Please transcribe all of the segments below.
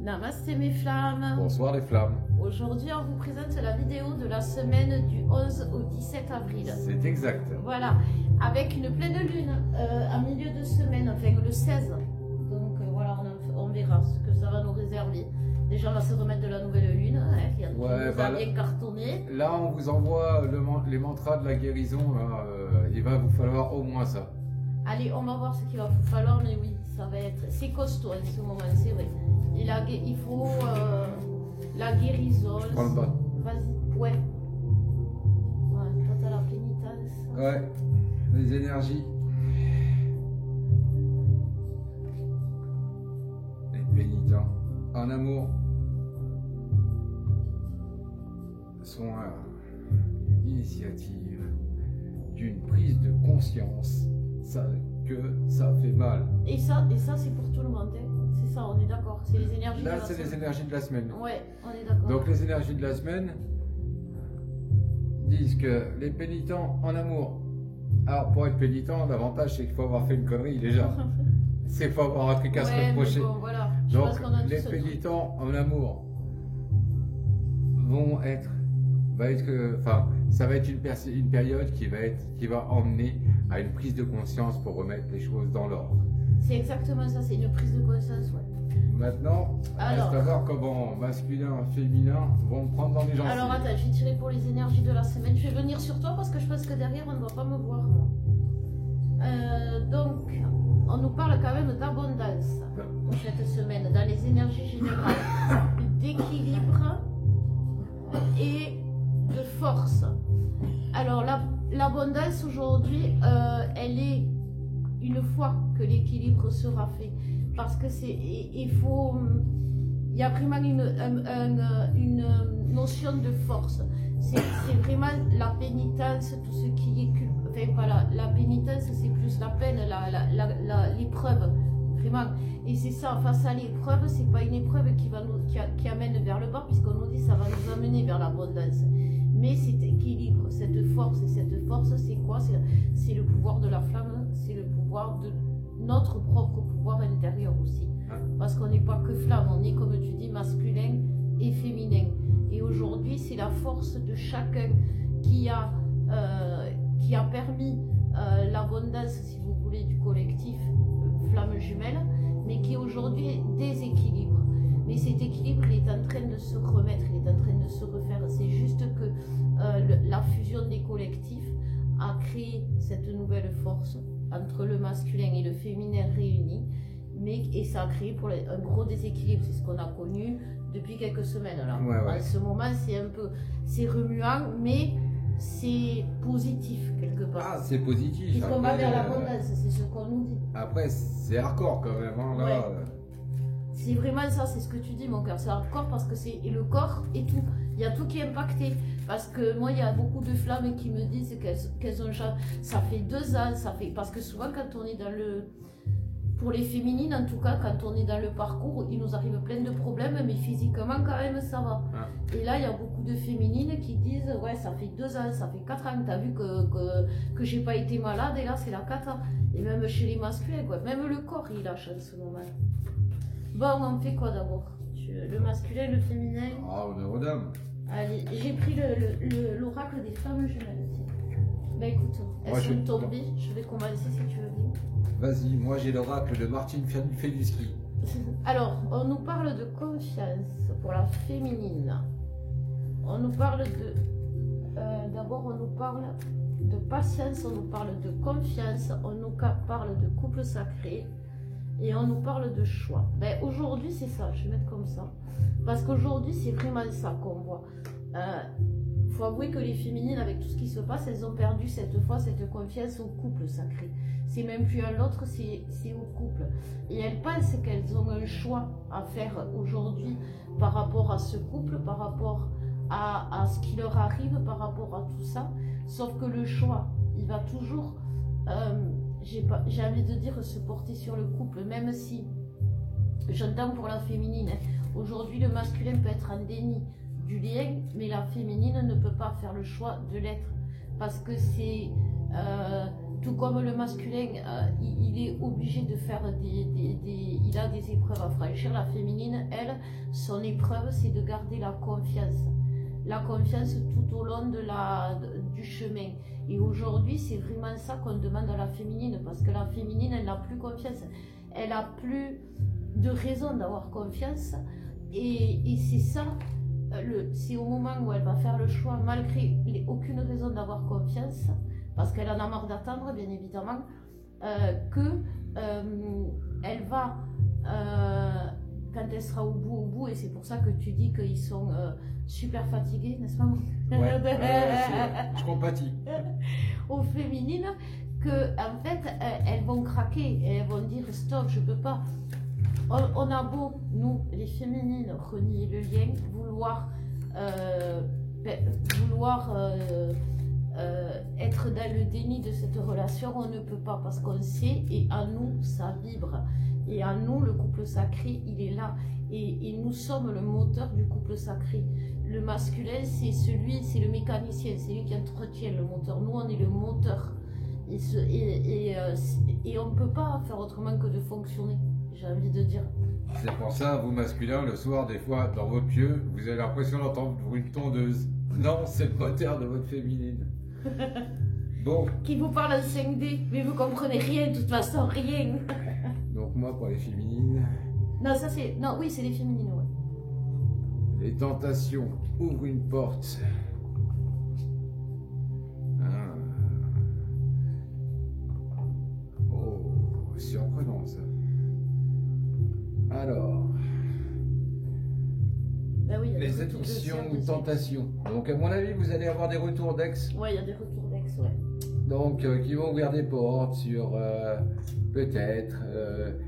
Namasté mes flammes. Bonsoir les flammes. Aujourd'hui, on vous présente la vidéo de la semaine du 11 au 17 avril. C'est exact. Voilà, avec une pleine lune en milieu de semaine, enfin le 16. Donc voilà, on verra ce que ça va nous réserver. Déjà, on va se remettre de la nouvelle lune, qui a bien cartonné. Là, on vous envoie les mantras de la guérison. Là, il va vous falloir au moins ça. Allez, on va voir ce qu'il va vous falloir, mais oui, ça va être... C'est costaud en ce moment, c'est vrai. Il faut la guérison. Je prends le bas. Vas-y, ouais. Ouais, toi t'as la pénitence. Ouais, les énergies. Les pénitents en amour sont à l'initiative d'une prise de conscience que ça fait mal. Et ça c'est pour tout le monde, hein. C'est ça, on est d'accord. C'est les énergies Là, de la c'est semaine. les énergies de la semaine. Ouais, on est d'accord. Donc les énergies de la semaine disent que les pénitents en amour. Alors pour être pénitent, l'avantage c'est qu'il faut avoir fait une connerie déjà. C'est qu'il faut avoir un truc à se reprocher. Bon, voilà. Donc les pénitents en amour vont être, ça va être une période qui va emmener à une prise de conscience pour remettre les choses dans l'ordre. C'est exactement ça, c'est une prise de conscience, ouais. Maintenant, reste à voir comment masculin et féminin vont prendre dans les gencives. Alors attends, je vais tirer pour les énergies de la semaine. Je vais venir sur toi parce que je pense que derrière on ne va pas me voir. Donc, on nous parle quand même d'abondance cette semaine, dans les énergies générales, d'équilibre et de force. Alors l'abondance aujourd'hui, elle est une fois que l'équilibre sera fait, parce que il y a vraiment une notion de force. C'est vraiment la pénitence, tout ce qui est enfin voilà, la pénitence c'est plus la peine, l'épreuve, vraiment. Et c'est ça, face à l'épreuve, c'est pas une épreuve qui amène vers le bas, puisqu'on nous dit ça va nous amener vers l'abondance. Mais cet équilibre, cette force, et cette force, c'est quoi? C'est le pouvoir de la flamme, c'est le pouvoir de notre propre pouvoir intérieur aussi. Parce qu'on n'est pas que flamme, on est, comme tu dis, masculin et féminin. Et aujourd'hui, c'est la force de chacun qui a permis l'abondance, si vous voulez, du collectif flamme jumelle, mais qui aujourd'hui déséquilibre. Mais cet équilibre, il est en train de se remettre, il est en train de se refaire. C'est juste que la fusion des collectifs a créé cette nouvelle force entre le masculin et le féminin réunis, et ça a créé pour un gros déséquilibre. C'est ce qu'on a connu depuis quelques semaines. Là. Ouais. En ce moment, c'est remuant, mais c'est positif quelque part. Ah, c'est positif. Puisqu'on va vers l'abondance, c'est ce qu'on nous dit. Après, c'est hardcore quand même. Hein, là. Ouais. C'est vraiment ça, c'est ce que tu dis mon cœur, c'est hardcore parce que c'est le corps et tout, il y a tout qui est impacté. Parce que moi il y a beaucoup de flammes qui me disent qu'elles ont ça fait 2 ans, parce que souvent quand on est dans pour les féminines en tout cas, quand on est dans le parcours, il nous arrive plein de problèmes, mais physiquement quand même ça va. Et là il y a beaucoup de féminines qui disent ouais ça fait 2 ans, ça fait 4 ans, t'as vu que j'ai pas été malade et là c'est la cata. Et même chez les masculins quoi, même le corps il lâche en ce moment. Bon, on fait quoi d'abord? Le masculin, le féminin? Ah, honneur aux dames. Allez, j'ai pris l'oracle des femmes jumelles. Ben écoute, elles sont tombées. Je vais commencer si tu veux bien. Vas-y, moi j'ai l'oracle de Martine Feluski. Alors, on nous parle de confiance pour la féminine. On nous parle d'abord, on nous parle de patience, on nous parle de confiance, on nous parle de couple sacré. Et on nous parle de choix. Ben, aujourd'hui, c'est ça, je vais mettre comme ça. Parce qu'aujourd'hui, c'est vraiment ça qu'on voit. Faut avouer que les féminines, avec tout ce qui se passe, elles ont perdu cette fois cette confiance au couple sacré. C'est même plus à l'autre, c'est au couple. Et elles pensent qu'elles ont un choix à faire aujourd'hui par rapport à ce couple, par rapport à ce qui leur arrive, par rapport à tout ça. Sauf que le choix, il va toujours... j'ai envie de dire se porter sur le couple, même si j'entends pour la féminine. Aujourd'hui, le masculin peut être en déni du lien, mais la féminine ne peut pas faire le choix de l'être parce que c'est tout comme le masculin, il est obligé de faire il a des épreuves à franchir. La féminine, elle, son épreuve, c'est de garder la confiance. La confiance tout au long du chemin. Et aujourd'hui, c'est vraiment ça qu'on demande à la féminine, parce que la féminine, elle n'a plus confiance. Elle n'a plus de raison d'avoir confiance. Et c'est ça, c'est au moment où elle va faire le choix, malgré aucune raison d'avoir confiance, parce qu'elle en a marre d'attendre, bien évidemment, elle va, quand elle sera au bout, et c'est pour ça que tu dis qu'ils sont super fatigués, n'est-ce pas? Je compatis. Aux féminines, que en fait, elles vont craquer, et elles vont dire stop, je peux pas. On a beau, nous, les féminines, renier le lien, vouloir être dans le déni de cette relation, on ne peut pas, parce qu'on sait, et en nous, ça vibre. Et en nous, le couple sacré, il est là. Et nous sommes le moteur du couple sacré. Le masculin, c'est le mécanicien, c'est lui qui entretient le moteur. Nous, on est le moteur. Et on ne peut pas faire autrement que de fonctionner, j'ai envie de dire. C'est pour ça, vous masculins, le soir, des fois, dans vos pieux, vous avez l'impression d'entendre une tondeuse. Non, c'est le moteur de votre féminine. Bon. Qui vous parle en 5D, mais vous comprenez rien, de toute façon, rien. Donc moi, pour les féminines... Non, ça c'est... Non, oui, c'est les féminines, ouais. Les tentations ouvrent une porte. Ah. Oh, surprenant ça. Alors... Ben oui, les addictions ou tentations. Donc à mon avis, vous allez avoir des retours d'ex. Ouais, il y a des retours d'ex, ouais. Donc qui vont ouvrir des portes sur peut-être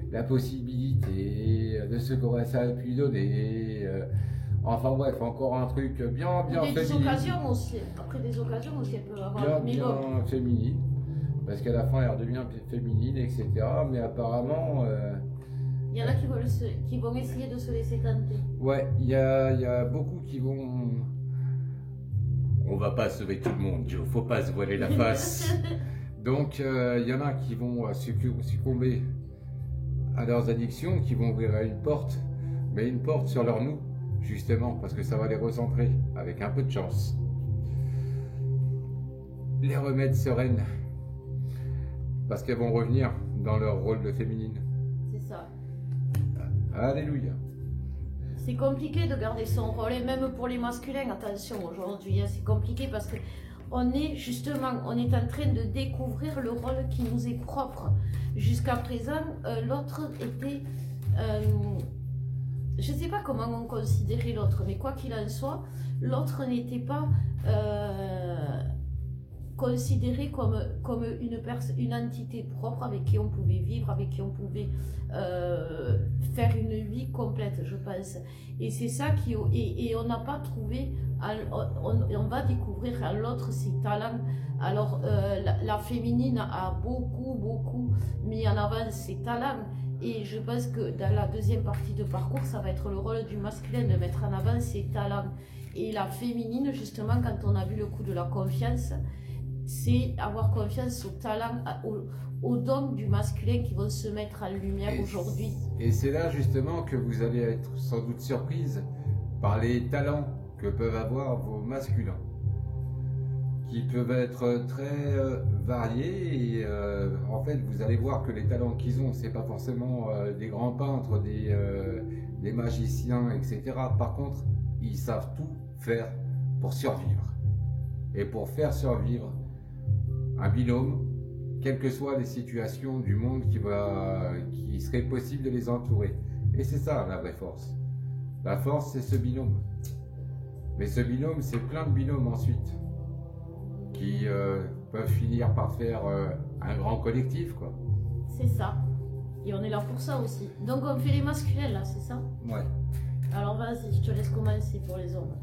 la possibilité de ce que ça a pu donner. Enfin bref, encore un truc bien féminin. Des occasions aussi. Après des occasions aussi, elle peut avoir bien féminine. Parce qu'à la fin, elle redevient féminine, etc. Mais apparemment... il y en a qui vont essayer de se laisser tenter. Ouais, il y a beaucoup qui vont... On va pas sauver tout le monde, Joe, faut pas se voiler la face. Donc, il y en a qui vont succomber à leurs addictions, qui vont ouvrir une porte, mais une porte sur leur nous, justement, parce que ça va les recentrer, avec un peu de chance. Les remettre sereines, parce qu'elles vont revenir dans leur rôle de féminine. C'est ça. Alléluia. C'est compliqué de garder son rôle, et même pour les masculins, attention, aujourd'hui, hein, c'est compliqué parce que on est en train de découvrir le rôle qui nous est propre. Jusqu'à présent, l'autre était... je ne sais pas comment on considérait l'autre, mais quoi qu'il en soit, l'autre n'était pas considéré comme une entité propre avec qui on pouvait vivre, avec qui on pouvait faire une vie complète, je pense. Et c'est ça et on n'a pas trouvé, on va découvrir à l'autre ses talents. Alors la féminine a beaucoup mis en avant ses talents. Et je pense que dans la deuxième partie de parcours, ça va être le rôle du masculin de mettre en avant ses talents. Et la féminine, justement, quand on a vu le coup de la confiance, c'est avoir confiance au talent, aux dons du masculin qui vont se mettre en lumière aujourd'hui. Et c'est là justement que vous allez être sans doute surprise par les talents que peuvent avoir vos masculins, qui peuvent être très variés. Et en fait, vous allez voir que les talents qu'ils ont, c'est pas forcément des grands peintres, des magiciens, etc. Par contre, ils savent tout faire pour survivre. Et pour faire survivre un binôme, quelles que soient les situations du monde qui serait possible de les entourer. Et c'est ça la vraie force. La force, c'est ce binôme. Mais ce binôme, c'est plein de binômes ensuite qui peuvent finir par faire un grand collectif, quoi. C'est ça. Et on est là pour ça aussi. Donc on fait les masculins là, c'est ça? Ouais. Alors vas-y, je te laisse commencer pour les hommes.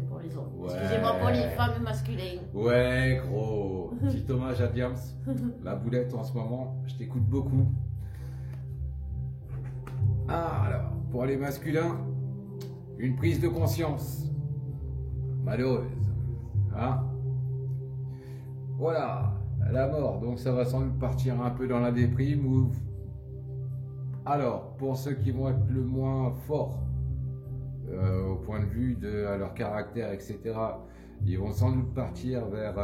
Pour les hommes. Ouais. Excusez-moi pour les femmes masculines. Ouais, gros. Petit hommage à Diams. La boulette en ce moment, je t'écoute beaucoup. Ah, alors, pour les masculins, une prise de conscience malheureuse. Hein? Voilà. la mort. Donc ça va sans doute partir un peu dans la déprime. Alors, pour ceux qui vont être le moins forts au point de vue de leur caractère, etc., ils vont sans doute partir vers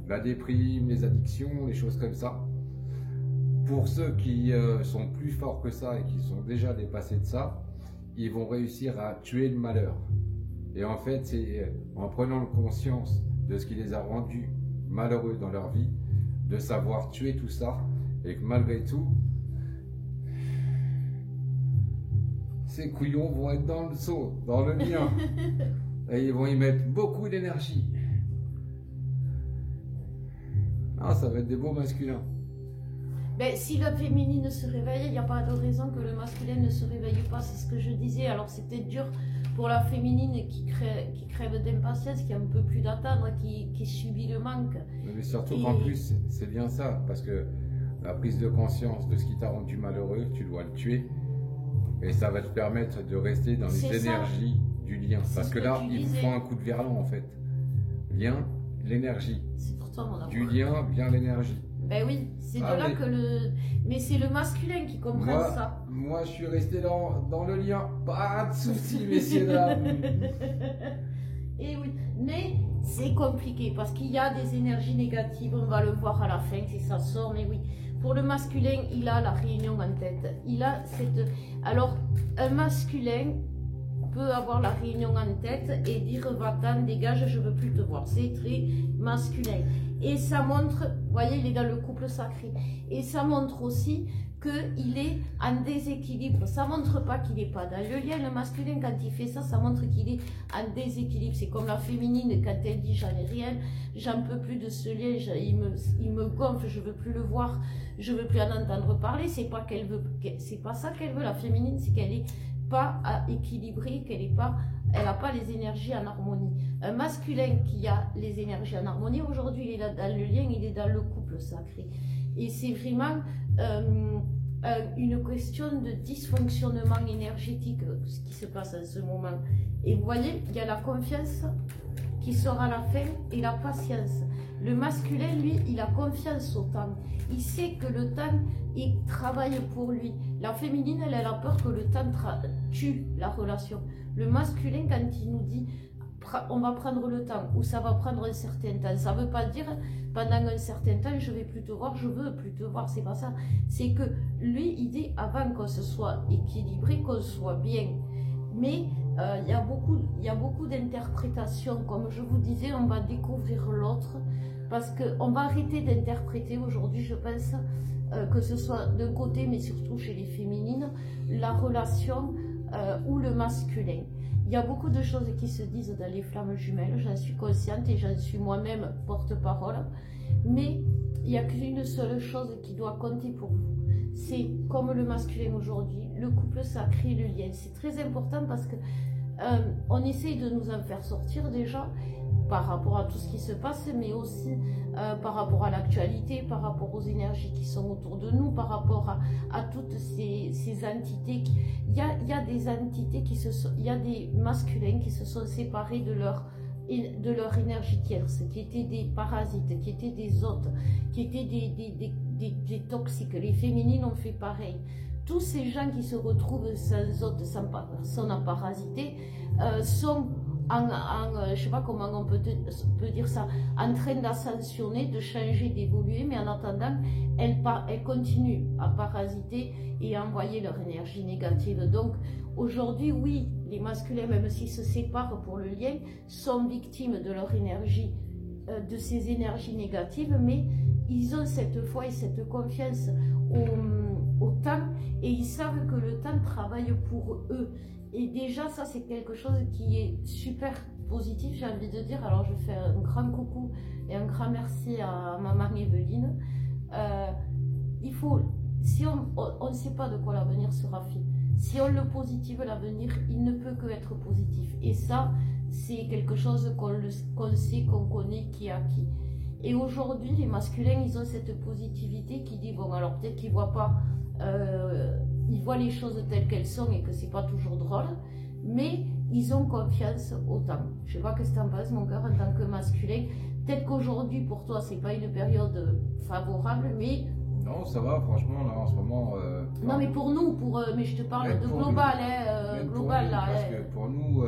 la déprime, les addictions, les choses comme ça. Pour ceux qui sont plus forts que ça et qui sont déjà dépassés de ça, ils vont réussir à tuer le malheur. Et en fait, c'est en prenant conscience de ce qui les a rendus malheureux dans leur vie, de savoir tuer tout ça, et que malgré tout, ces couillons vont être dans le seau, dans le lien, et ils vont y mettre beaucoup d'énergie. Ah, ça va être des beaux masculins. Ben, si la féminine se réveille, il n'y a pas de raison que le masculin ne se réveille pas, c'est ce que je disais. Alors c'était dur pour la féminine qui crève d'impatience, qui a un peu plus d'attendre, qui subit le manque. Mais surtout qu'en plus, c'est bien ça, parce que la prise de conscience de ce qui t'a rendu malheureux, tu dois le tuer, et ça va te permettre de rester dans les énergies du lien. Parce que là, il vous faut un coup de verlan en fait. Lien, l'énergie. C'est pour toi, mon amour. Du lien vient l'énergie. Ben oui, c'est de là que le... Mais c'est le masculin qui comprend ça. Moi, je suis resté dans le lien. Pas de soucis, messieurs, dames. Et oui, mais c'est compliqué parce qu'il y a des énergies négatives. On va le voir à la fin si ça sort, mais oui. Pour le masculin, il a la réunion en tête. Il a cette... Alors, un masculin peut avoir la réunion en tête et dire va-t'en, dégage, je veux plus te voir. C'est très masculin. Et ça montre, vous voyez, il est dans le couple sacré. Et ça montre aussi qu'il est en déséquilibre. Ça montre pas qu'il n'est pas dans le lien. Le masculin, quand il fait ça, ça montre qu'il est en déséquilibre. C'est comme la féminine, quand elle dit j'en ai rien, j'en peux plus de ce lien, il me gonfle, je veux plus le voir, je veux plus en entendre parler. C'est pas qu'elle veut, c'est pas ça qu'elle veut, la féminine, c'est qu'elle est pas équilibrée, elle n'a pas les énergies en harmonie. Un masculin qui a les énergies en harmonie, aujourd'hui il est dans le lien, il est dans le couple sacré. Et c'est vraiment une question de dysfonctionnement énergétique, ce qui se passe en ce moment. Et vous voyez, il y a la confiance qui sort à la fin et la patience. Le masculin, lui, il a confiance au temps. Il sait que le temps, il travaille pour lui. La féminine, elle a peur que le temps tue la relation. Le masculin, quand il nous dit on va prendre le temps, ou ça va prendre un certain temps, ça ne veut pas dire pendant un certain temps, je ne vais plus te voir, je veux plus te voir, c'est pas ça. C'est que lui, il dit avant qu'on se soit équilibré, qu'on soit bien. Mais il y a beaucoup d'interprétations. Comme je vous disais, on va découvrir l'autre parce qu'on va arrêter d'interpréter aujourd'hui, je pense, que ce soit d'un côté, mais surtout chez les féminines, la relation ou le masculin. Il y a beaucoup de choses qui se disent dans les flammes jumelles, j'en suis consciente et j'en suis moi-même porte-parole, mais il n'y a qu'une seule chose qui doit compter pour vous. C'est comme le masculin aujourd'hui, le couple sacré, le lien. C'est très important parce que on essaye de nous en faire sortir déjà par rapport à tout ce qui se passe, mais aussi par rapport à l'actualité, par rapport aux énergies qui sont autour de nous, par rapport à toutes ces entités. Il y a des entités il y a des masculins qui se sont séparés de leur énergie tierce, qui étaient des parasites, qui étaient des hôtes, qui étaient des toxiques. Les féminines ont fait pareil. Tous ces gens qui se retrouvent sans hôte, sans personne à parasiter, sont je sais pas comment on peut dire ça, en train d'ascensionner, de changer, d'évoluer, mais en attendant, elles continuent à parasiter et à envoyer leur énergie négative. Donc aujourd'hui, oui, les masculins, même s'ils se séparent pour le lien, sont victimes de leur énergie, de ces énergies négatives, mais ils ont cette foi et cette confiance au temps, et ils savent que le temps travaille pour eux. Et déjà, ça, c'est quelque chose qui est super positif, j'ai envie de dire. Alors, je fais un grand coucou et un grand merci à maman Evelyne. Il faut, si on ne sait pas de quoi l'avenir sera fait, si on le positive, l'avenir, il ne peut que être positif. Et ça, c'est quelque chose qu'on sait, qu'on connaît, qui est acquis. Et aujourd'hui, les masculins, ils ont cette positivité qui dit, bon, alors peut-être qu'ils ne voient pas... ils voient les choses telles qu'elles sont et que c'est pas toujours drôle, mais ils ont confiance au temps. Je sais pas ce que tu en penses, mon cœur, en tant que masculin. Peut-être qu'aujourd'hui, pour toi, c'est pas une période favorable, mais... Non, ça va, franchement, là, en ce moment... non, mais pour nous, mais je te parle même de pour global, nous. Même pour global, nous, là. parce que pour nous,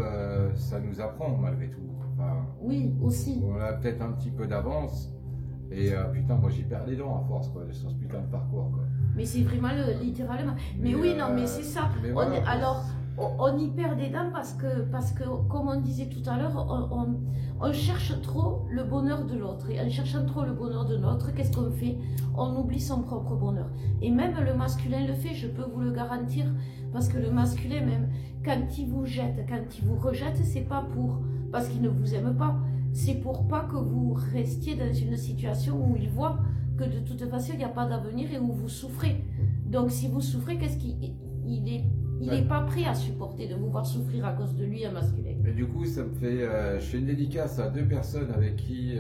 ça nous apprend, malgré tout. Enfin, Oui, aussi. on a peut-être un petit peu d'avance, et putain, moi, j'y perds les dents à force, quoi, sur ce putain de parcours, quoi. Mais c'est vraiment littéralement. Mais oui, non, mais c'est ça. Mais voilà, Alors, on y perd des dents parce que, comme on disait tout à l'heure, on cherche trop le bonheur de l'autre. Et en cherchant trop le bonheur de l'autre, qu'est-ce qu'on fait? On oublie son propre bonheur. Et même le masculin le fait, je peux vous le garantir. Parce que le masculin, même, quand il vous jette, quand il vous rejette, c'est pas parce qu'il ne vous aime pas. C'est pour pas que vous restiez dans une situation où il voit que de toute façon, il n'y a pas d'avenir et où vous souffrez. Donc, si vous souffrez, qu'est-ce qu'il n'est pas prêt à supporter de vous voir souffrir à cause de lui, un masculin. Et du coup, ça me fait... je fais une dédicace à 2 personnes avec qui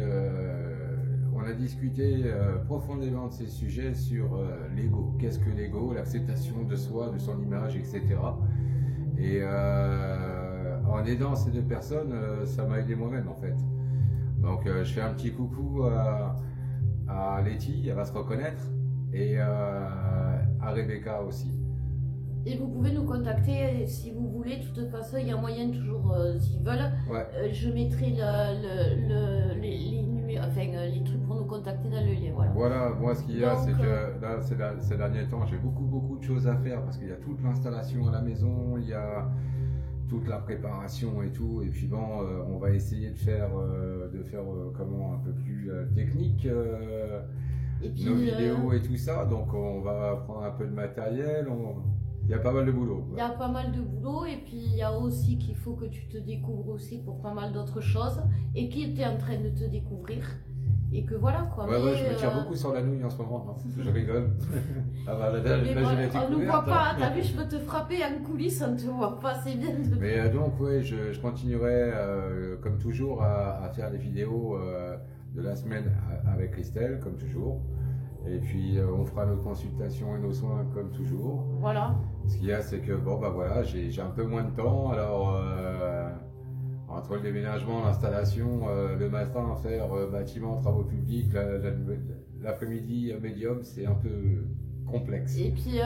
on a discuté profondément de ces sujets sur l'ego. Qu'est-ce que l'ego? L'acceptation de soi, de son image, etc. Et en aidant ces 2 personnes, ça m'a aidé moi-même, en fait. Donc, je fais un petit coucou à Letty, elle va se reconnaître, et à Rebecca aussi. Et vous pouvez nous contacter si vous voulez. De toute façon, il y a moyen toujours, s'ils veulent. Ouais. Je mettrai les numéros, enfin les trucs pour nous contacter dans le lien. Voilà, moi ce qu'il y a, Donc, c'est que là, ces derniers temps, j'ai beaucoup de choses à faire parce qu'il y a toute l'installation à la maison, il y a toute la préparation et tout. Et puis bon, on va essayer de faire comment un peu plus technique. et puis, nos vidéos et tout ça, donc on va prendre un peu de matériel, il y a pas mal de boulot. Il y a pas mal de boulot et puis il y a aussi qu'il faut que tu te découvres aussi pour pas mal d'autres choses et qu'il est en train de te découvrir et que voilà quoi. Ouais, je me tire beaucoup sur la nouille en ce moment, non, je rigole. Ah bah, là, on nous voit pas, t'as vu, je peux te frapper en coulisses, on te voit pas, c'est bien. Mais donc ouais, je continuerai comme toujours à faire les vidéos de la semaine avec Christelle, comme toujours. Et puis on fera nos consultations et nos soins comme toujours. Voilà. Ce qu'il y a, c'est que bon bah voilà, j'ai un peu moins de temps, alors entre le déménagement, l'installation, le matin faire bâtiment, travaux publics, l'après-midi médium, c'est un peu complexe. Et puis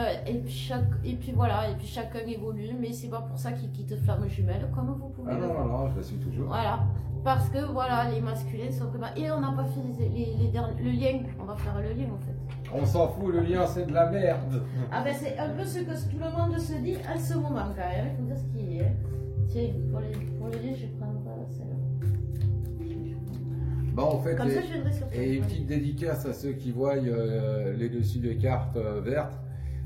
voilà, et puis chacun évolue, mais c'est pas pour ça qu'il quitte Flamme Jumelle, comme vous pouvez le voir. Non, je le suis toujours. Voilà, parce que voilà, les masculins sont comme... Et on n'a pas fait le lien, on va faire le lien en fait. On s'en fout, le lien c'est de la merde. Ah ben c'est un peu ce que tout le monde se dit à ce moment quand même, il faut dire ce qu'il est. Tiens, pour le lien, je prends celle-là. Bon, en fait, Comme ça, je viendrai sur et une petite dédicace à ceux qui voient les dessus de cartes vertes.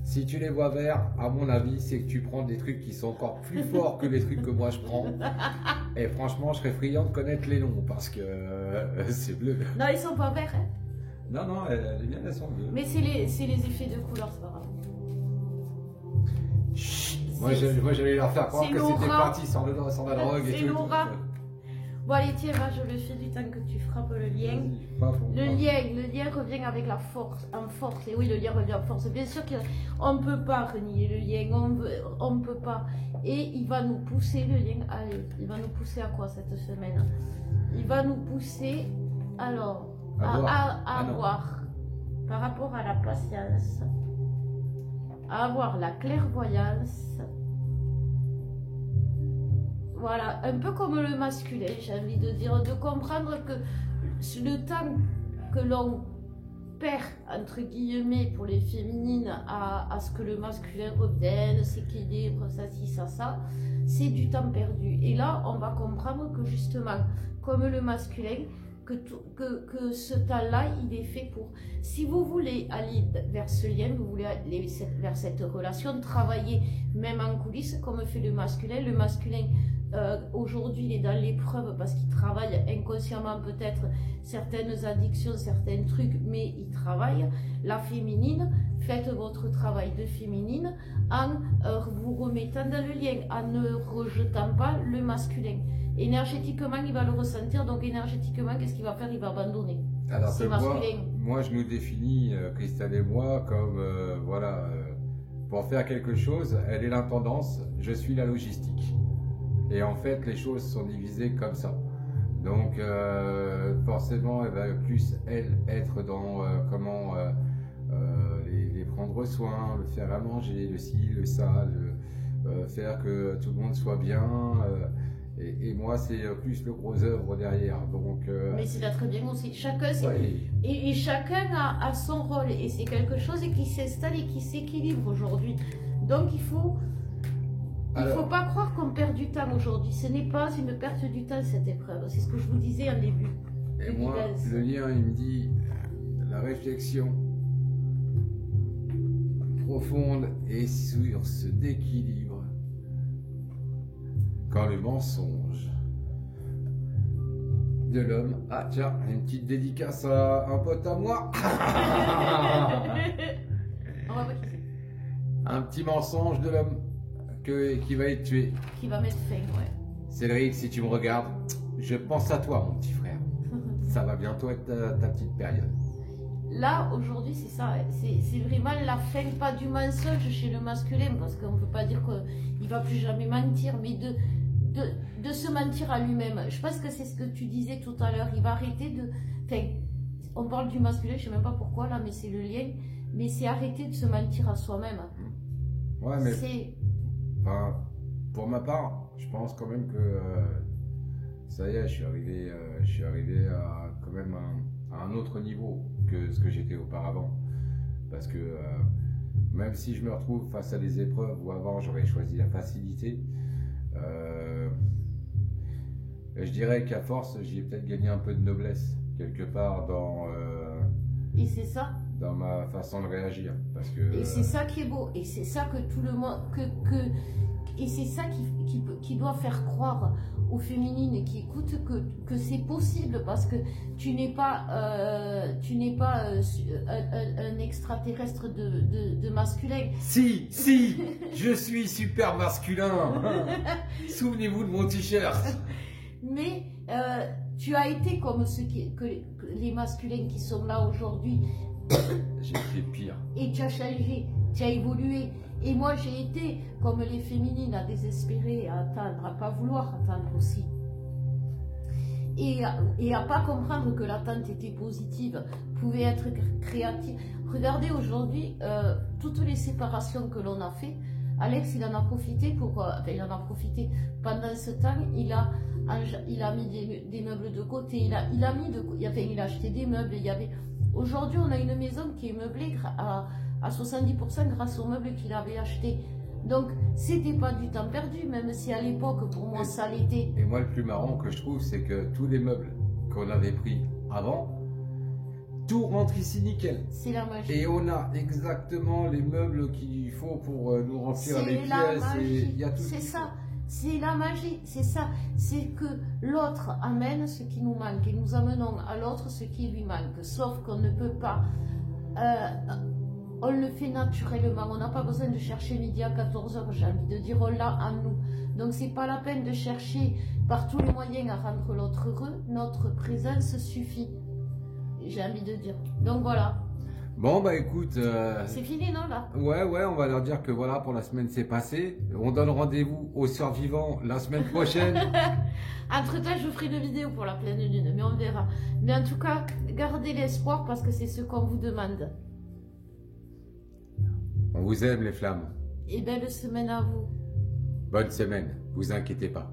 Si tu les vois verts, à mon avis, c'est que tu prends des trucs qui sont encore plus forts que les trucs que moi je prends. Et franchement, je serais friand de connaître les noms parce que c'est bleu. Non, ils sont pas verts. Hein. Non, elles viennent, elles sont bleues. Mais c'est les effets de couleur, c'est pas grave. Moi, j'allais leur faire croire que c'était Laura. parti sans la drogue et tout. C'est Laura. Bon, allez, tiens, va, je le fais du temps que tu frappes le lien. Le lien revient avec la force, en force. Et oui, le lien revient en force. Bien sûr qu'on ne peut pas renier le lien, on ne peut pas. Et il va nous pousser, le lien, allez, il va nous pousser à quoi cette semaine? Il va nous pousser, alors, à avoir, par rapport à la patience, à avoir la clairvoyance. Voilà, un peu comme le masculin, j'ai envie de dire, de comprendre que le temps que l'on perd, entre guillemets, pour les féminines, à ce que le masculin revienne, s'équilibre, ça, c'est du temps perdu. Et là, on va comprendre que justement, comme le masculin, que ce temps-là, il est fait pour... Si vous voulez aller vers ce lien, vous voulez aller vers cette relation, travailler même en coulisses, comme fait le masculin aujourd'hui, il est dans l'épreuve parce qu'il travaille inconsciemment peut-être certaines addictions, certains trucs, mais il travaille. La féminine, faites votre travail de féminine en vous remettant dans le lien, en ne rejetant pas le masculin. Énergétiquement, il va le ressentir, donc énergétiquement, qu'est-ce qu'il va faire? Il va abandonner. Alors que moi, je nous définis, Christelle et moi, comme, pour faire quelque chose, elle est l'intendance, je suis la logistique. Et en fait, les choses sont divisées comme ça. Donc forcément, elle va plus elle être dans comment les prendre soin, le faire à manger, le ci, le ça, faire que tout le monde soit bien. Et moi, c'est plus le gros œuvre derrière. Donc, mais c'est là très bien aussi. Chacun, ouais. et chacun a son rôle. Et c'est quelque chose qui s'installe et qui s'équilibre aujourd'hui. Donc il faut pas croire qu'on perd du temps aujourd'hui. Ce n'est pas une perte du temps cette épreuve. C'est ce que je vous disais en début. Et moi, le lien, il me dit la réflexion profonde est sur ce déséquilibre. Quand le mensonge de l'homme... Ah tiens, une petite dédicace à un pote à moi. On va voir qui c'est. Un petit mensonge de l'homme qui va être tué. Qui va mettre fin, ouais. Cédric, si tu me regardes, je pense à toi, mon petit frère. Ça va bientôt être ta petite période. Là, aujourd'hui, c'est ça. C'est vraiment la fin, pas du mensonge chez le masculin, parce qu'on ne peut pas dire qu'il ne va plus jamais mentir, mais de se mentir à lui-même. Je pense que c'est ce que tu disais tout à l'heure. Il va arrêter de... Enfin, on parle du masculin, je ne sais même pas pourquoi, là, mais c'est le lien. Mais c'est arrêter de se mentir à soi-même. Ouais, mais... Enfin, pour ma part, je pense quand même que... ça y est, je suis arrivé à quand même à un autre niveau que ce que j'étais auparavant. Parce que même si je me retrouve face à des épreuves où avant j'aurais choisi la facilité, je dirais qu'à force j'y ai peut-être gagné un peu de noblesse quelque part dans et c'est ça, dans ma façon de réagir, parce que et c'est ça qui est beau, et c'est ça que tout le monde et c'est ça qui doit faire croire aux féminines qui écoutent que c'est possible, parce que tu n'es pas un extraterrestre de masculin. Si, je suis super masculin. Souvenez-vous de mon t-shirt. Mais tu as été comme les masculins qui sont là aujourd'hui. J'ai fait pire. Et tu as changé, tu as évolué. Et moi, j'ai été comme les féminines à désespérer, à attendre, à pas vouloir attendre aussi. Et à pas comprendre que l'attente était positive, pouvait être créative. Regardez aujourd'hui, toutes les séparations que l'on a fait, Alex, il en a profité il en a profité. Pendant ce temps, il a mis des meubles de côté, il a acheté des meubles. Aujourd'hui, on a une maison qui est meublée à 70% grâce aux meubles qu'il avait achetés. Donc, c'était pas du temps perdu, même si à l'époque, pour moi, ça l'était. Et moi, le plus marrant que je trouve, c'est que tous les meubles qu'on avait pris avant, tout rentre ici nickel. C'est la magie. Et on a exactement les meubles qu'il faut pour nous remplir les pièces. Il y a tout. C'est ça. C'est la magie, c'est ça. C'est que l'autre amène ce qui nous manque et nous amenons à l'autre ce qui lui manque. Sauf qu'on ne peut pas... on le fait naturellement. On n'a pas besoin de chercher midi à 14h, j'ai envie de dire, on l'a en nous. Donc c'est pas la peine de chercher par tous les moyens à rendre l'autre heureux. Notre présence suffit, j'ai envie de dire. Donc voilà. Bon bah écoute, c'est fini non là? Ouais, on va leur dire que voilà, pour la semaine c'est passé. On donne rendez-vous aux survivants la semaine prochaine. Entre temps, je vous ferai une vidéo pour la pleine lune, mais on verra. Mais en tout cas, gardez l'espoir parce que c'est ce qu'on vous demande. On vous aime les flammes. Et belle semaine à vous. Bonne semaine, vous inquiétez pas.